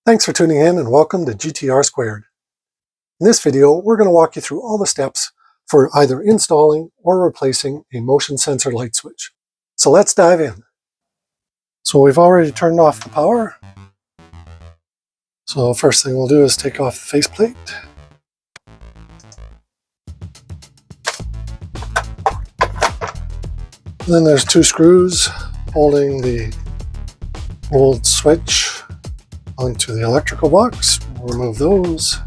Thanks for tuning in and welcome to GTR Squared. In this video, we're going to walk you through all the steps for either installing or replacing a motion sensor light switch. So let's dive in. So we've already turned off the power. So first thing we'll do is take off the faceplate. And then there's two screws holding the old switch onto the electrical box. We'll remove those.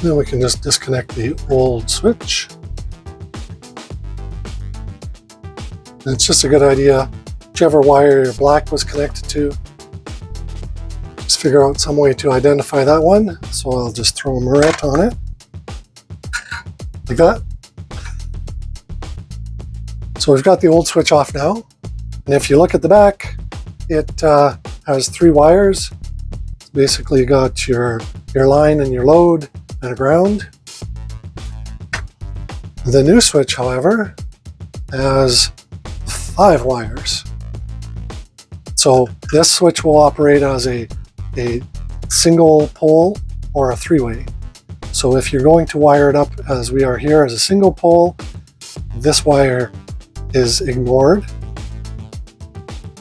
Then we can just disconnect the old switch. And it's just a good idea, whichever wire your black was connected to, just figure out some way to identify that one. So I'll just throw a Moret on it, like that. So we've got the old switch off now. And if you look at the back, it has three wires. It's basically got your line and your load and a ground. The new switch, however, has 5 wires. So this switch will operate as a single pole or a three-way. So if you're going to wire it up as we are here as a single pole, this wire is ignored.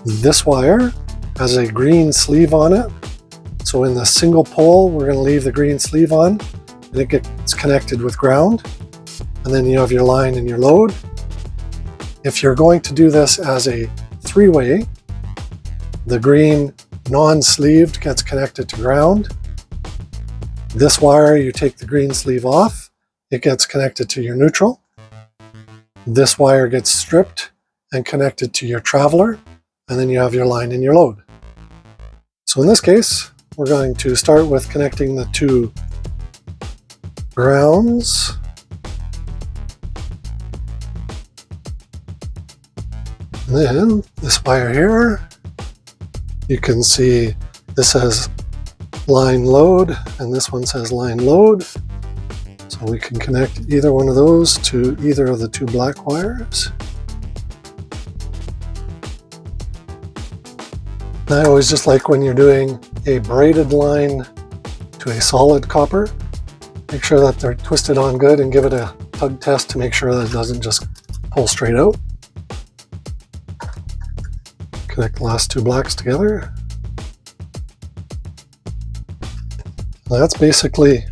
This wire has a green sleeve on it. So in the single pole, we're going to leave the green sleeve on, and it gets connected with ground. And then you have your line and your load. If you're going to do this as a three-way, the green non-sleeved gets connected to ground. This wire, you take the green sleeve off, it gets connected to your neutral. This wire gets stripped and connected to your traveler, and then you have your line and your load. So in this case, we're going to start with connecting the two grounds. And then this wire here, you can see this says line load and this one says line load. So we can connect either one of those to either of the two black wires. And I always just like when you're doing a braided line to a solid copper, make sure that they're twisted on good and give it a tug test to make sure that it doesn't just pull straight out. Connect the last two blacks together. That's basically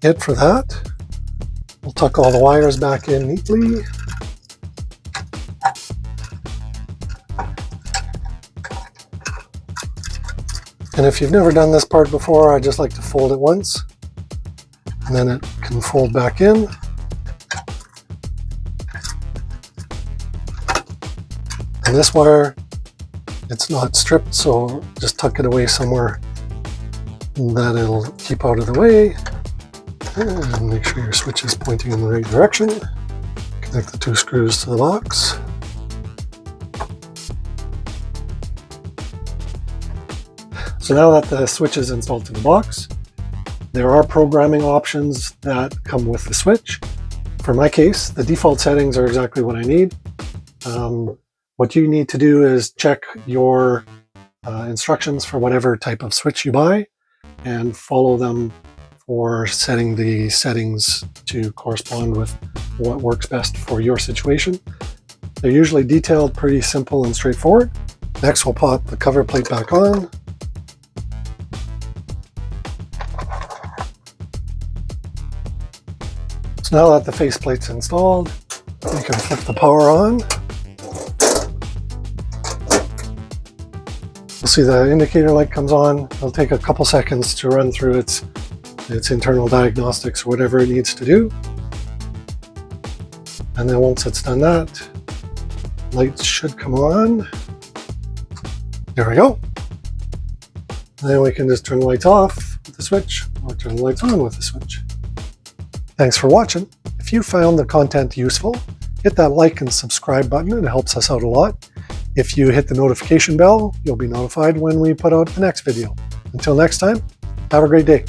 it for that. We'll tuck all the wires back in neatly. And if you've never done this part before, I just like to fold it once, and then it can fold back in. And this wire, it's not stripped, so just tuck it away somewhere that it'll keep out of the way. And make sure your switch is pointing in the right direction. Connect the two screws to the box. So now that the switch is installed to the box, there are programming options that come with the switch. For my case, the default settings are exactly what I need. What you need to do is check your instructions for whatever type of switch you buy and follow them for setting the settings to correspond with what works best for your situation. They're usually detailed, pretty simple and straightforward. Next, we'll pop the cover plate back on. So now that the faceplate's installed, we can flip the power on. You'll see the indicator light comes on. It'll take a couple seconds to run through its internal diagnostics or whatever it needs to do. And then once it's done that, lights should come on. There we go. And then we can just turn the lights off with the switch or turn the lights on with the switch. Thanks for watching. If you found the content useful, hit that like and subscribe button. It helps us out a lot. If you hit the notification bell, you'll be notified when we put out the next video. Until next time, have a great day.